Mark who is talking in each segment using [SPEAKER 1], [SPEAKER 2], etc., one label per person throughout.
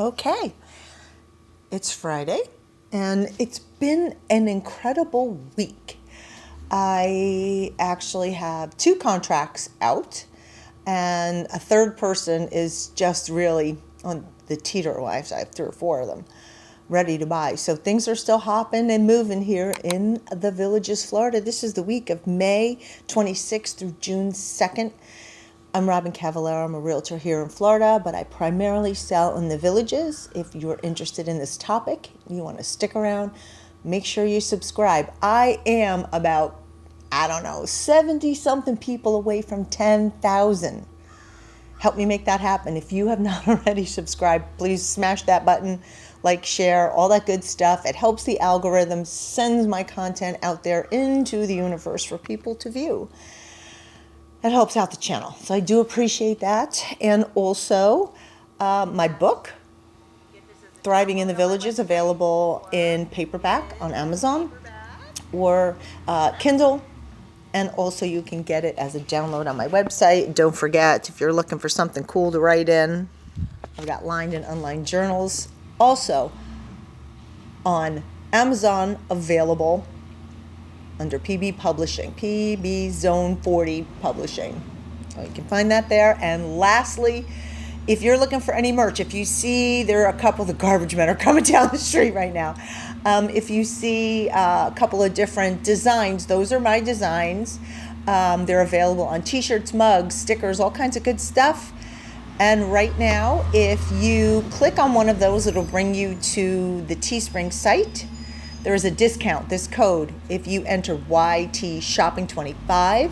[SPEAKER 1] Okay, it's Friday, and it's been an incredible week. I actually have 2 contracts out, and a third person is just really on the teeter. Well, actually, I have 3 or 4 of them ready to buy. So things are still hopping and moving here in the Villages, Florida. This is the week of May 26th through June 2nd. I'm Robyn Cavallaro. I'm a realtor here in Florida, but I primarily sell in the Villages. If you're interested in this topic, you want to stick around, make sure you subscribe. I am about, 70-something people away from 10,000. Help me make that happen. If you have not already subscribed, please smash that button, like, share, all that good stuff. It helps the algorithm, sends my content out there into the universe for people to view. It helps out the channel. So I do appreciate that. And also my book, Thriving in the Villages, available in paperback on Amazon or Kindle. And also you can get it as a download on my website. Don't forget, if you're looking for something cool to write in, I've got lined and unlined journals. Also on Amazon, available under PB Publishing, PB Zone 40 Publishing. So you can find that there. And lastly, if you're looking for any merch, if you see, there are a couple of the garbage men are coming down the street right now. If you see a couple of different designs, those are my designs. They're available on t-shirts, mugs, stickers, all kinds of good stuff. And right now, if you click on one of those, it'll bring you to the Teespring site. There is a discount, this code. If you enter YT Shopping 25,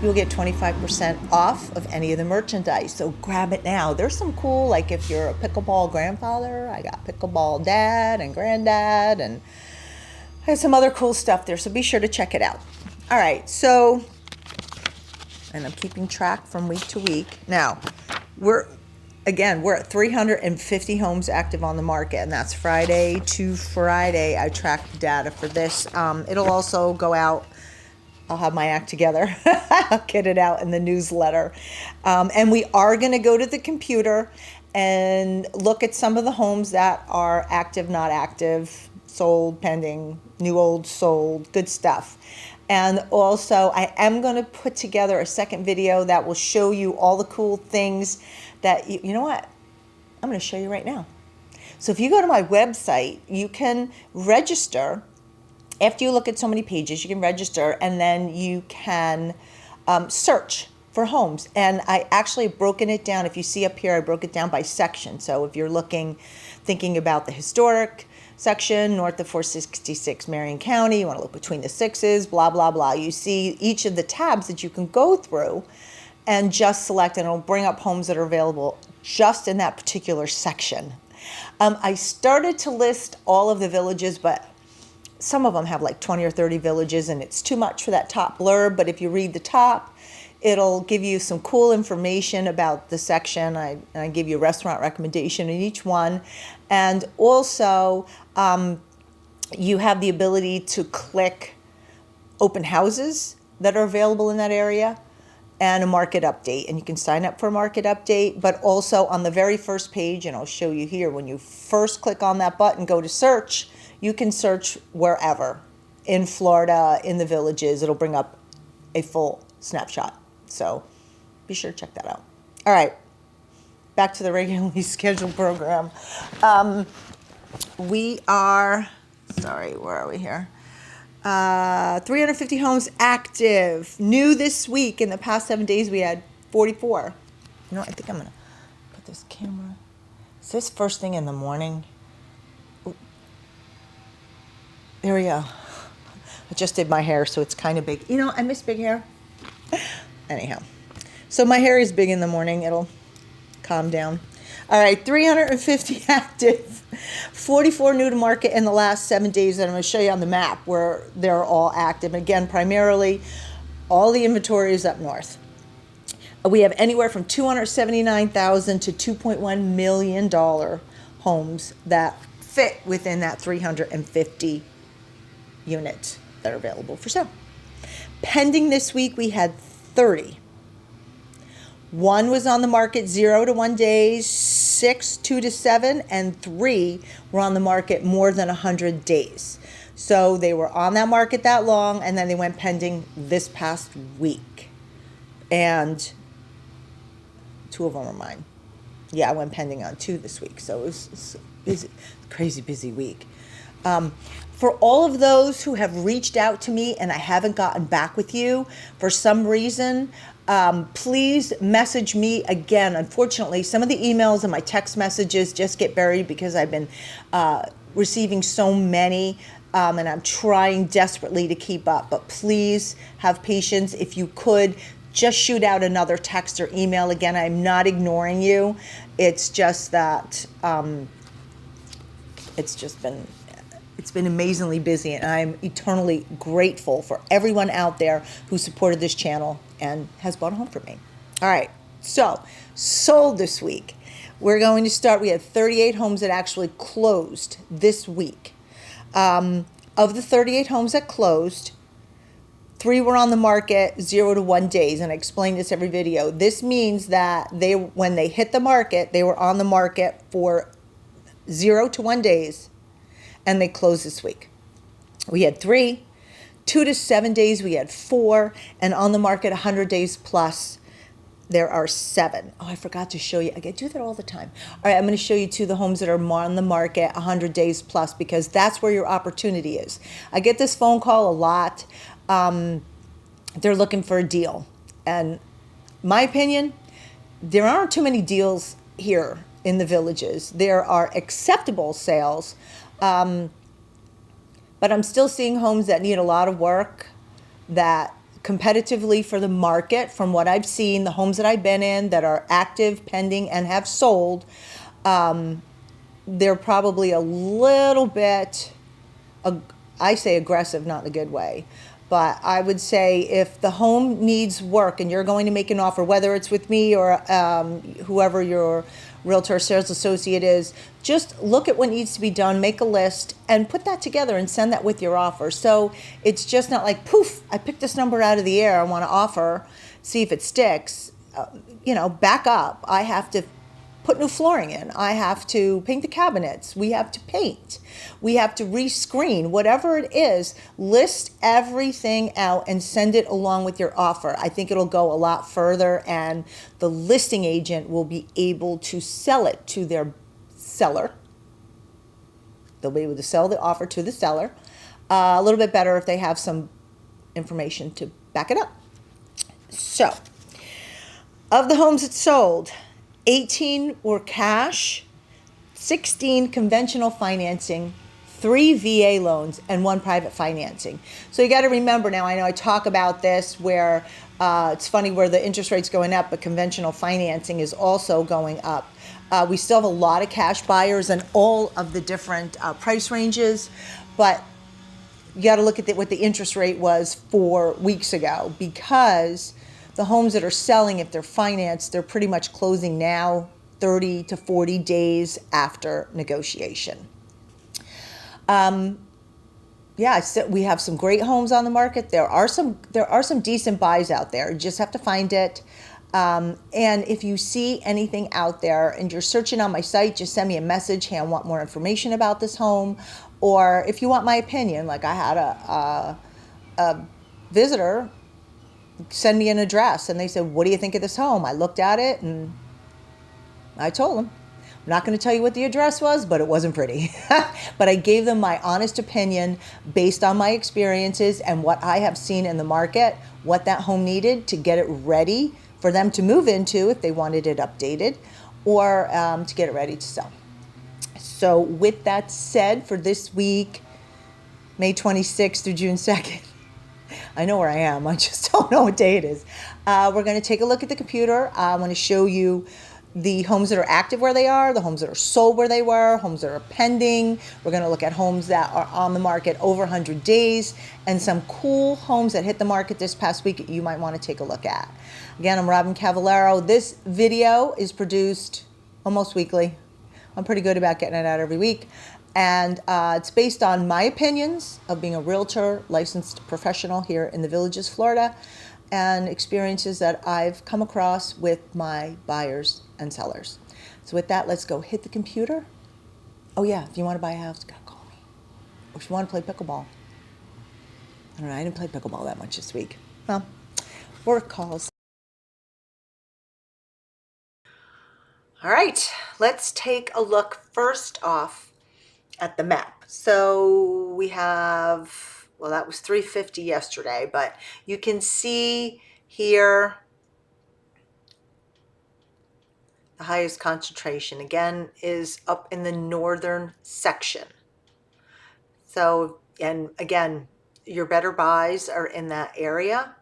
[SPEAKER 1] you'll get 25% off of any of the merchandise. So grab it now. There's some cool, like if you're a pickleball grandfather, I got pickleball dad and granddad, and I have some other cool stuff there. So be sure to check it out. All right, so, and I'm keeping track from week to week. Now, we're at 350 homes active on the market, and that's Friday to Friday. I track the data for this. It'll also go out. I'll have my act together. I'll get it out in the newsletter. And we are going to go to the computer and look at some of the homes that are active, not active, sold, pending, new, old, sold, good stuff. And also, I am going to put together a second video that will show you all the cool things that, you know what? I'm going to show you right now. So if you go to my website, you can register. After you look at so many pages, you can register, and then you can search for homes. And I actually broken it down. If you see up here, I broke it down by section. So if you're thinking about the historic section, north of 466 Marion County, you want to look between the 6s, blah, blah, blah. You see each of the tabs that you can go through and just select, and it'll bring up homes that are available just in that particular section. I started to list all of the villages, but some of them have like 20 or 30 villages, and it's too much for that top blurb. But if you read the top, it'll give you some cool information about the section. I give you a restaurant recommendation in each one. And also, you have the ability to click open houses that are available in that area and a market update. And you can sign up for a market update. But also on the very first page, and I'll show you here, when you first click on that button, go to search, you can search wherever in Florida, in the Villages. It'll bring up a full snapshot. So be sure to check that out. All right, back to the regularly scheduled program. Where are we here? 350 homes active. New this week. In the past 7 days, we had 44. You know what? I think I'm going to put this camera. Is this first thing in the morning? There we go. I just did my hair, so it's kind of big. You know, I miss big hair. Anyhow, so my hair is big in the morning. It'll calm down. All right, 350 active, 44 new to market in the last 7 days that I'm going to show you on the map where they're all active. And again, primarily, all the inventory is up north. We have anywhere from $279,000 to $2.1 million homes that fit within that 350 units that are available for sale. Pending this week, we had 30. 1 was on the market 0 to 1 days, 6 2 to 7, and 3 were on the market more than 100 days. So they were on that market that long, and then they went pending this past week. And 2 of them are mine. Yeah, I went pending on 2 this week. So it was busy, crazy busy week. For all of those who have reached out to me and I haven't gotten back with you for some reason, please message me again. Unfortunately, some of the emails and my text messages just get buried because I've been receiving so many, and I'm trying desperately to keep up. But please have patience. If you could, just shoot out another text or email. Again, I'm not ignoring you. It's just that it's been amazingly busy, and I'm eternally grateful for everyone out there who supported this channel and has bought a home for me. All right, so sold this week. We're going to start. We had 38 homes that actually closed this week. Of the 38 homes that closed, 3 were on the market 0 to 1 days, and I explain this every video. This means that when they hit the market, they were on the market for 0 to 1 days, and they closed this week. We had 3, 2 to 7 days, we had 4, and on the market 100 days plus, there are 7. Oh, I forgot to show you. I do that all the time. All right, I'm going to show you 2 of the homes that are on the market 100 days plus, because that's where your opportunity is. I get this phone call a lot. They're looking for a deal. And my opinion, there aren't too many deals here in the villages. There are acceptable sales, but I'm still seeing homes that need a lot of work, that competitively for the market, from what I've seen, the homes that I've been in that are active, pending, and have sold, they're probably a little bit, I say aggressive, not in a good way. But I would say if the home needs work and you're going to make an offer, whether it's with me or whoever your realtor sales associate is, just look at what needs to be done, make a list, and put that together and send that with your offer. So it's just not like, poof, I picked this number out of the air, I want to offer, see if it sticks. Back up. I have to put new flooring in. I have to paint the cabinets. We have to paint. We have to rescreen. Whatever it is, list everything out and send it along with your offer. I think it'll go a lot further, and the listing agent will be able to sell it to their seller. They'll be able to sell the offer to the seller. A little bit better if they have some information to back it up. So, of the homes that sold, 18 were cash, 16 conventional financing, 3 VA loans, and 1 private financing. So you got to remember now, I know I talk about this where it's funny where the interest rate's going up, but conventional financing is also going up. We still have a lot of cash buyers in all of the different price ranges, but you got to look at what the interest rate was 4 weeks ago, because the homes that are selling, if they're financed, they're pretty much closing now 30 to 40 days after negotiation. We have some great homes on the market. There are some decent buys out there. You just have to find it. And if you see anything out there and you're searching on my site, just send me a message. Hey, I want more information about this home. Or if you want my opinion, like I had a visitor send me an address, and they said, what do you think of this home? I looked at it and I told them, I'm not going to tell you what the address was, but it wasn't pretty. But I gave them my honest opinion based on my experiences and what I have seen in the market, what that home needed to get it ready for them to move into if they wanted it updated, or to get it ready to sell. So with that said, for this week, May 26th through June 2nd, I know where I am, I just don't know what day it is. We're going to take a look at the computer. I want to show you the homes that are active where they are, the homes that are sold where they were, homes that are pending. We're going to look at homes that are on the market over 100 days, and some cool homes that hit the market this past week that you might want to take a look at. Again, I'm Robyn Cavallaro. This video is produced almost weekly. I'm pretty good about getting it out every week. And it's based on my opinions of being a realtor, licensed professional here in the Villages, Florida. and experiences that I've come across with my buyers and sellers. So with that, let's go hit the computer. Oh yeah, if you want to buy a house, gotta call me. Or if you want to play pickleball. I don't know, I didn't play pickleball that much this week. Well, work calls. All right, let's take a look first off at the map. So we have, well, that was 350 yesterday, but you can see here the highest concentration again is up in the northern section. So, and again, your better buys are in that area.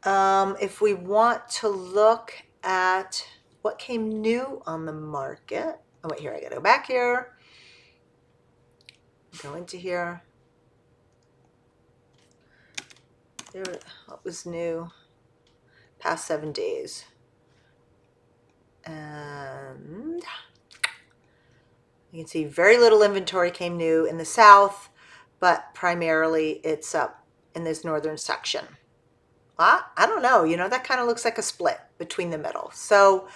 [SPEAKER 1] If we want to look at what came new on the market, oh wait, here, I gotta go back here, go into here. There, what was new past 7 days? And you can see very little inventory came new in the south, but primarily it's up in this northern section. I don't know, you know, that kind of looks like a split between the middle. So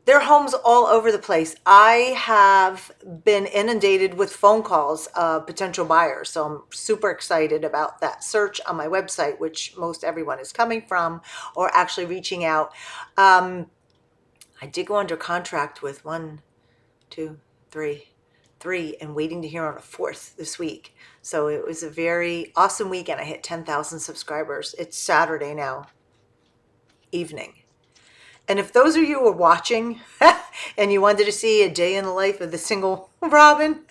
[SPEAKER 1] there are homes all over the place. I have been inundated with phone calls of potential buyers. So I'm super excited about that search on my website, which most everyone is coming from or actually reaching out. I did go under contract with 1, 2, 3 and waiting to hear on a 4th this week. So it was a very awesome weekend. I hit 10,000 subscribers. It's Saturday now evening. And if those of you who are watching and you wanted to see a day in the life of the single Robyn,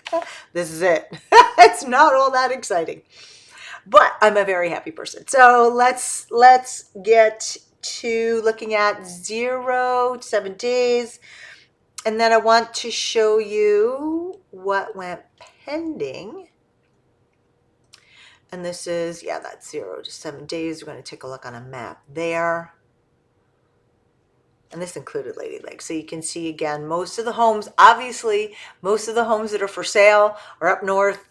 [SPEAKER 1] this is it. It's not all that exciting, but I'm a very happy person. So let's get to looking at 0 to 7 days. And then I want to show you what went pending. And this is, yeah, that's 0 to 7 days. We're going to take a look on a map there. And this included Lady Lake. So you can see again, most of the homes, obviously, most of the homes that are for sale are up north.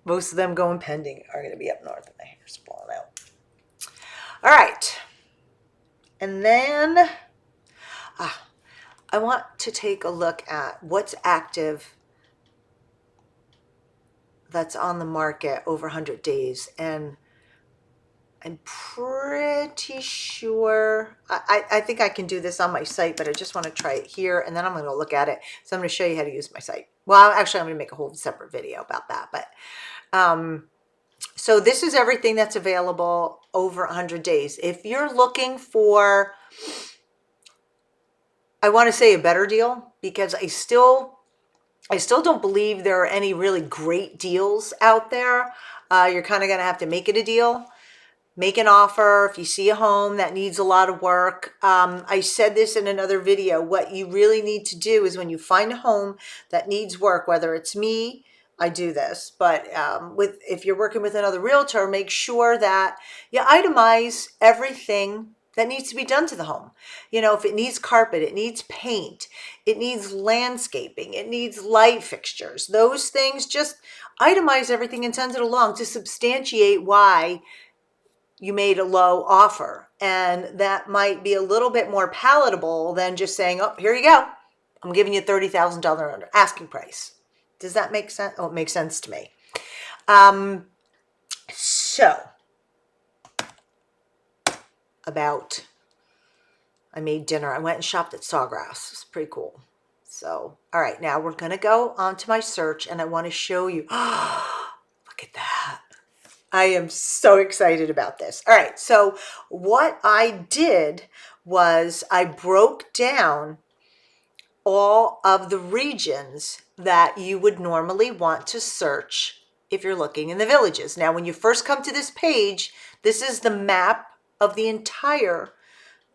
[SPEAKER 1] Most of them going pending are going to be up north, and my hair's falling out. All right. And then I want to take a look at what's active that's on the market over 100 days. And I'm pretty sure, I think I can do this on my site, but I just want to try it here, and then I'm going to look at it. So I'm going to show you how to use my site. Well, actually, I'm going to make a whole separate video about that. But so this is everything that's available over 100 days. If you're looking for, I want to say a better deal, because I still don't believe there are any really great deals out there. You're kind of going to have to make it a deal. Make an offer if you see a home that needs a lot of work. I said this in another video. What you really need to do is when you find a home that needs work, whether it's me, I do this, but if you're working with another realtor, make sure that you itemize everything that needs to be done to the home. You know, if it needs carpet, it needs paint, it needs landscaping, it needs light fixtures, those things, just itemize everything and send it along to substantiate why you made a low offer. And that might be a little bit more palatable than just saying, oh, here you go, I'm giving you $30,000 under asking price. Does that make sense? Oh, it makes sense to me. So about, I made dinner. I went and shopped at Sawgrass. It's pretty cool. So, all right, now we're going to go onto my search, and I want to show you. Look at that. I am so excited about this. All right, so what I did was I broke down all of the regions that you would normally want to search if you're looking in the villages. Now, when you first come to this page, this is the map of the entire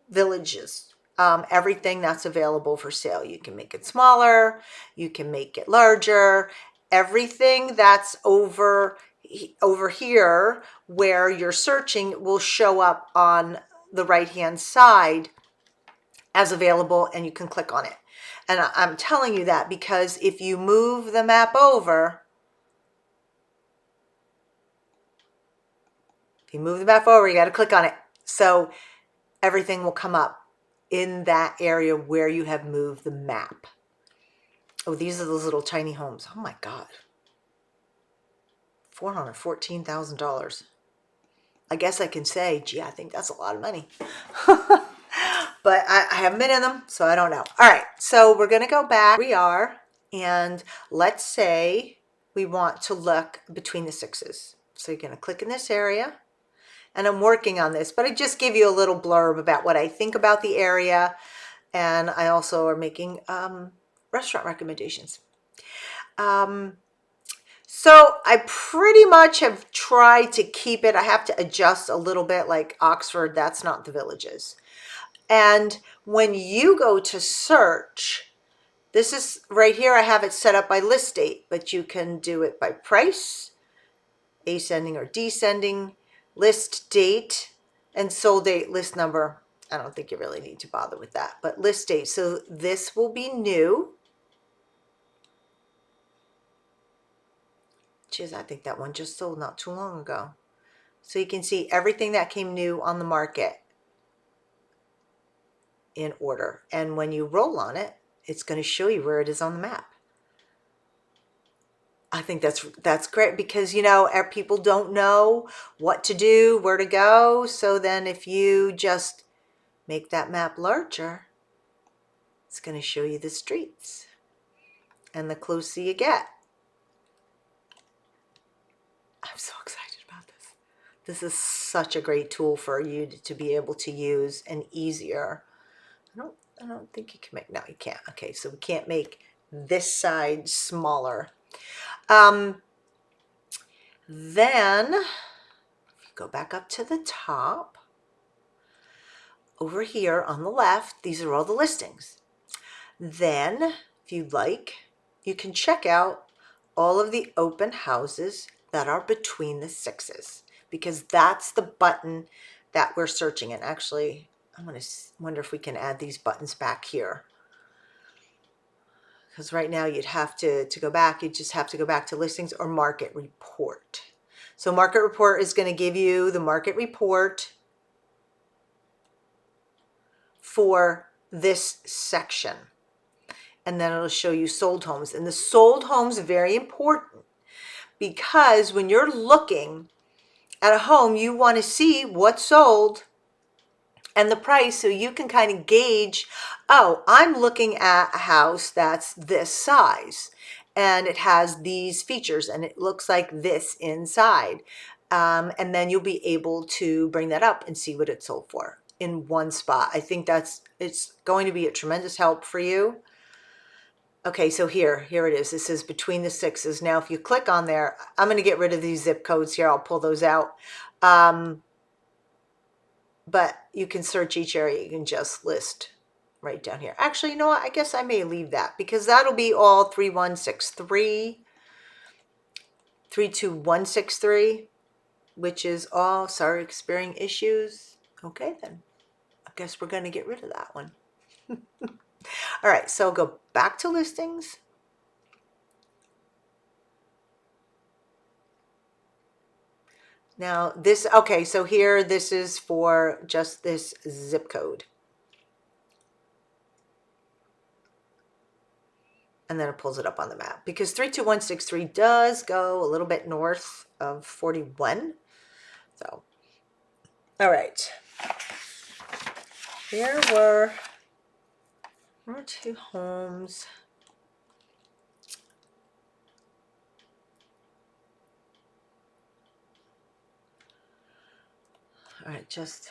[SPEAKER 1] villages. Everything that's available for sale. You can make it smaller, you can make it larger. Everything that's over here where you're searching will show up on the right hand side as available, and you can click on it. And I'm telling you that because if you move the map over, you got to click on it. So everything will come up in that area where you have moved the map. Oh, these are those little tiny homes. Oh my God. $414,000. I guess I can say, gee, I think that's a lot of money. But I haven't been in them, so I don't know. All right, so we're gonna go back. We are, and let's say we want to look between the sixes. So you're gonna click in this area, and I'm working on this, but I just give you a little blurb about what I think about the area, and I also are making restaurant recommendations. So I pretty much have tried to keep it. I have to adjust a little bit, like Oxford, that's not the Villages. And when you go to search, this is right here, I have it set up by list date, but you can do it by price, ascending or descending, list date, and sold date, list number. I don't think you really need to bother with that, but list date. So this will be new. Geez, I think that one just sold not too long ago. So you can see everything that came new on the market in order. And when you roll on it, it's going to show you where it is on the map. I think that's great because, you know, people don't know what to do, where to go. So then if you just make that map larger, it's going to show you the streets. And the closer you get. I'm so excited about this. This is such a great tool for you to be able to use and easier. I don't think you can make, no, you can't. Okay, so we can't make this side smaller. Then if you go back up to the top, over here on the left, these are all the listings. Then, if you'd like, you can check out all of the open houses that are between the sixes, because that's the button that we're searching in. Actually, I'm going to wonder if we can add these buttons back here. Because right now you'd have to go back, you just have to go back to listings or market report. So market report is going to give you the market report for this section. And then it'll show you sold homes. And the sold homes are very important because when you're looking at a home, you want to see what's sold and the price, so you can kind of gauge, oh, I'm looking at a house that's this size and it has these features and it looks like this inside. And then you'll be able to bring that up and see what it sold for in one spot. I think it's going to be a tremendous help for you. Okay, so here it is. This is between the sixes. Now, if you click on there, I'm going to get rid of these zip codes here. I'll pull those out. But you can search each area. You can just list right down here. Actually, you know what? I guess I may leave that because that'll be all 3163, 32163, which is all, sorry, experiencing issues. Okay, then I guess we're going to get rid of that one. All right, so go back to listings. Now this, okay, so here, this is for just this zip code. And then it pulls it up on the map because 32163 does go a little bit north of 41. So, all right. Here were two homes. All right, just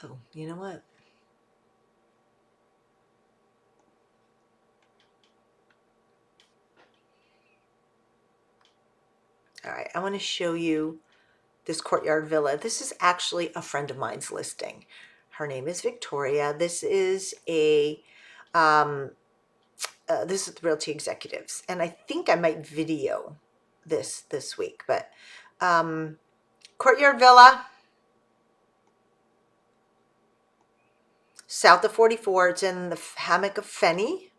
[SPEAKER 1] oh, you know what? All right, I want to show you this courtyard villa. This is actually a friend of mine's listing. Her name is Victoria. This is a this is the Realty Executives, and I think I might video this week. But courtyard villa, south of 44. It's in the hammock of Fenny.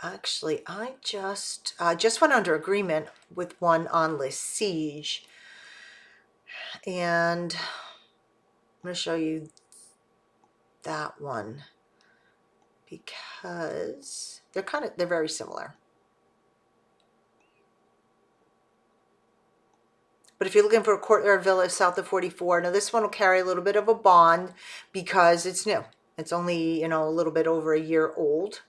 [SPEAKER 1] Actually, I just went under agreement with one on Le Siege, and I'm going to show you that one because they're very similar. But if you're looking for a courtyard villa south of 44, now this one will carry a little bit of a bond because it's new. It's only, a little bit over a year old.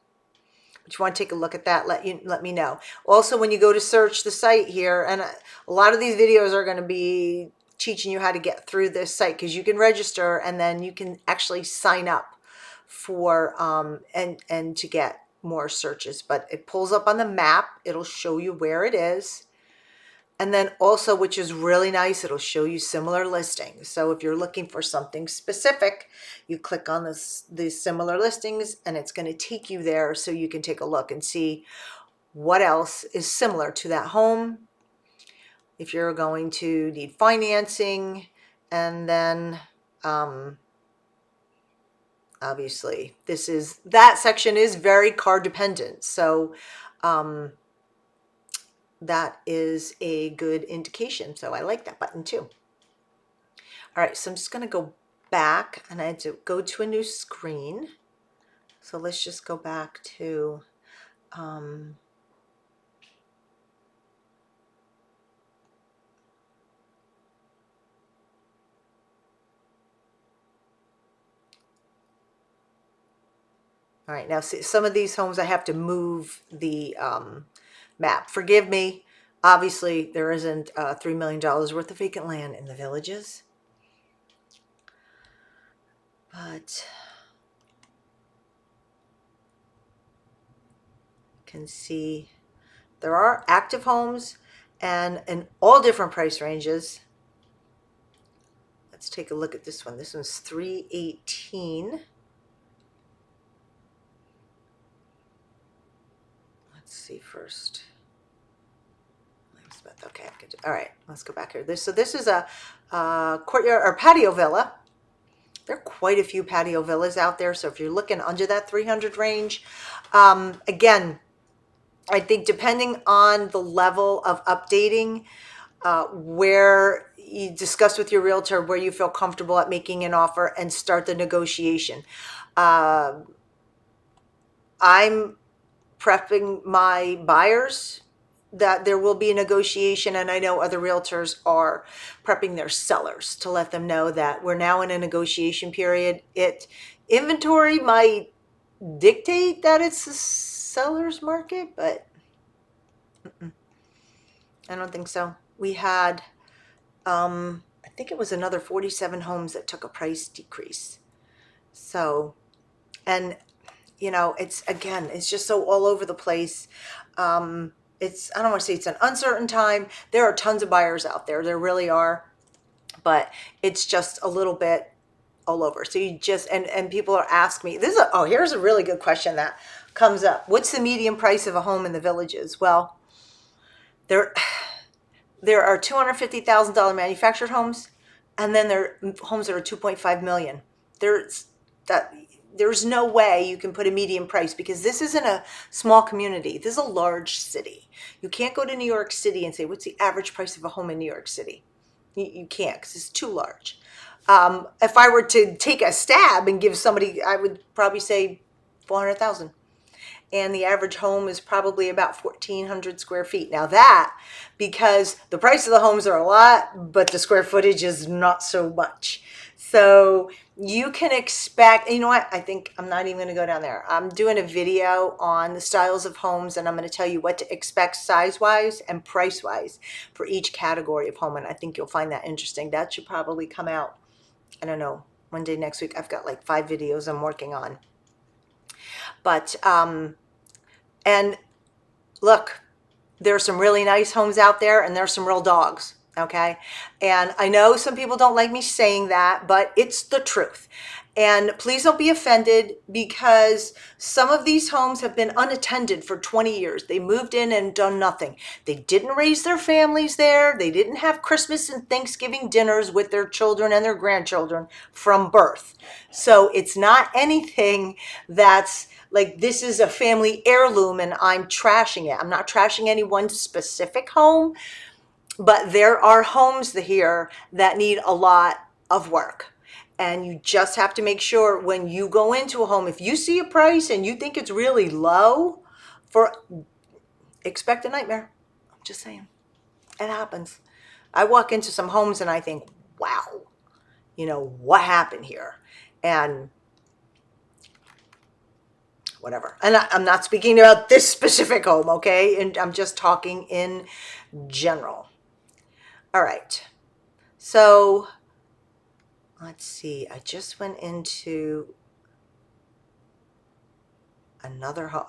[SPEAKER 1] But you want to take a look at that, let me know. Also, when you go to search the site here, and a lot of these videos are going to be teaching you how to get through this site, because you can register and then you can actually sign up for and to get more searches. But it pulls up on the map. It'll show you where it is. And then also, which is really nice, it'll show you similar listings. So if you're looking for something specific, you click on these similar listings and it's going to take you there so you can take a look and see what else is similar to that home. If you're going to need financing, and then obviously that section is very car dependent. So that is a good indication. So I like that button too. All right, so I'm just going to go back, and I had to go to a new screen. So let's just go back to all right, now see, some of these homes I have to move the map. Forgive me. Obviously, there isn't $3 million worth of vacant land in the villages. But you can see there are active homes and in all different price ranges. Let's take a look at this one. This one's $318. Let's see first. Okay, I can do. All right, let's go back here. This is a courtyard or patio villa. There are quite a few patio villas out there. So if you're looking under that 300 range, again, I think depending on the level of updating, where you discuss with your realtor where you feel comfortable at making an offer and start the negotiation. I'm prepping my buyers that there will be a negotiation, and I know other realtors are prepping their sellers to let them know that we're now in a negotiation period. Inventory might dictate that it's a seller's market, but I don't think so. We had I think it was another 47 homes that took a price decrease. So, and it's just so all over the place. I don't want to say it's an uncertain time. There are tons of buyers out there. There really are. But it's just a little bit all over. So you just, and people are asking me, here's a really good question that comes up. What's the median price of a home in the villages? Well, there are $250,000 manufactured homes, and then there are homes that are 2.5 million. There's no way you can put a median price, because this isn't a small community. This is a large city. You can't go to New York City and say, what's the average price of a home in New York City? You can't, because it's too large. If I were to take a stab and give somebody, I would probably say 400,000. And the average home is probably about 1,400 square feet. Now that, because the price of the homes are a lot, but the square footage is not so much. So you can expect, you know what, I think I'm not even going to go down there. I'm doing a video on the styles of homes, and I'm going to tell you what to expect size-wise and price-wise for each category of home. And I think you'll find that interesting. That should probably come out, I don't know, one day next week. I've got like 5 videos I'm working on. But, and look, there are some really nice homes out there, and there's some real dogs. Okay. And I know some people don't like me saying that, but it's the truth. And please don't be offended, because some of these homes have been unattended for 20 years. They moved in and done nothing. They didn't raise their families there. They didn't have Christmas and Thanksgiving dinners with their children and their grandchildren from birth. So it's not anything that's like this is a family heirloom and I'm trashing it. I'm not trashing any one specific home, but there are homes here that need a lot of work. And you just have to make sure when you go into a home, if you see a price and you think it's really low, expect a nightmare. I'm just saying. It happens. I walk into some homes and I think, wow, what happened here? And whatever. And I'm not speaking about this specific home, okay? And I'm just talking in general. All right. So let's see. I just went into another home.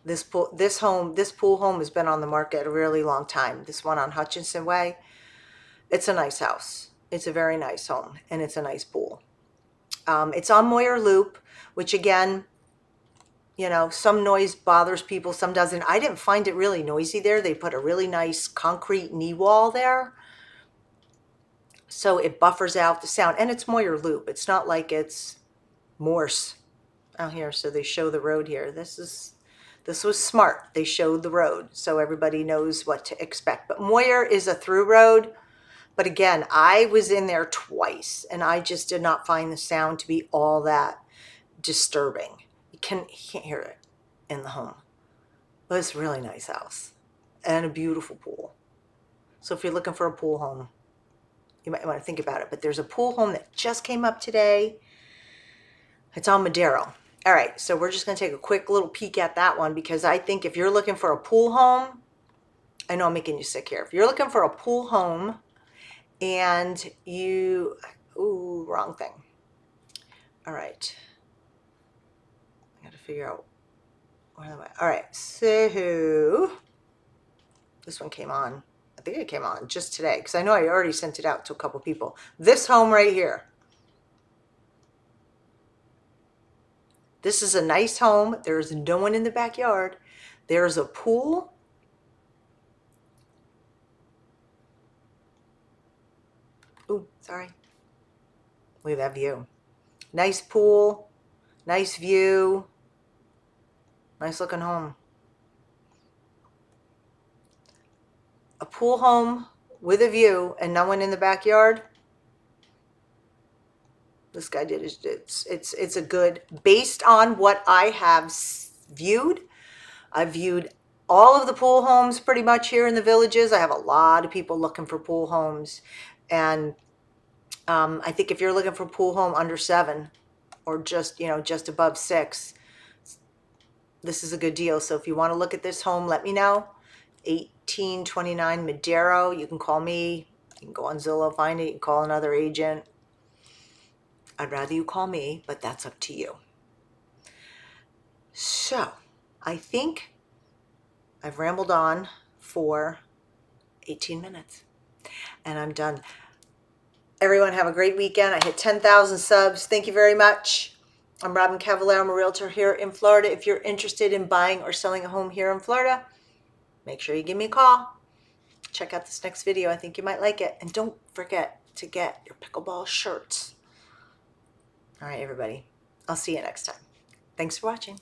[SPEAKER 1] This pool home has been on the market a really long time. This one on Hutchinson Way. It's a nice house. It's a very nice home, and it's a nice pool. It's on Moyer Loop, which again, some noise bothers people, some doesn't. I didn't find it really noisy there. They put a really nice concrete knee wall there, so it buffers out the sound. And it's Moyer Loop. It's not like it's Morse out here. So they show the road here. This was smart. They showed the road so everybody knows what to expect. But Moyer is a through road. But again, I was in there twice and I just did not find the sound to be all that disturbing. You can't hear it in the home. But it's a really nice house and a beautiful pool. So if you're looking for a pool home, you might want to think about it. But there's a pool home that just came up today. It's on Madero. All right, so we're just going to take a quick little peek at that one, because I think if you're looking for a pool home, I know I'm making you sick here. If you're looking for a pool home and wrong thing. All right. I got to figure out where am I? All right, so this one came on. I think it came on just today because I know I already sent it out to a couple people. This home right here. This is a nice home. There's no one in the backyard. There's a pool. Ooh, sorry. Look at that view. Nice pool, nice view, nice looking home. A pool home with a view and no one in the backyard. This guy did his, it's a good, based on what I have viewed. I've viewed all of the pool homes pretty much here in the villages. I have a lot of people looking for pool homes. And I think if you're looking for a pool home under 7 or just above 6, this is a good deal. So if you want to look at this home, let me know. 1829 Madero. You can call me. You can go on Zillow, find it. You can call another agent. I'd rather you call me, but that's up to you. So I think I've rambled on for 18 minutes and I'm done. Everyone have a great weekend. I hit 10,000 subs. Thank you very much. I'm Robyn Cavallaro. I'm a realtor here in Florida. If you're interested in buying or selling a home here in Florida, make sure you give me a call. Check out this next video. I think you might like it. And don't forget to get your pickleball shirts. All right, everybody. I'll see you next time. Thanks for watching.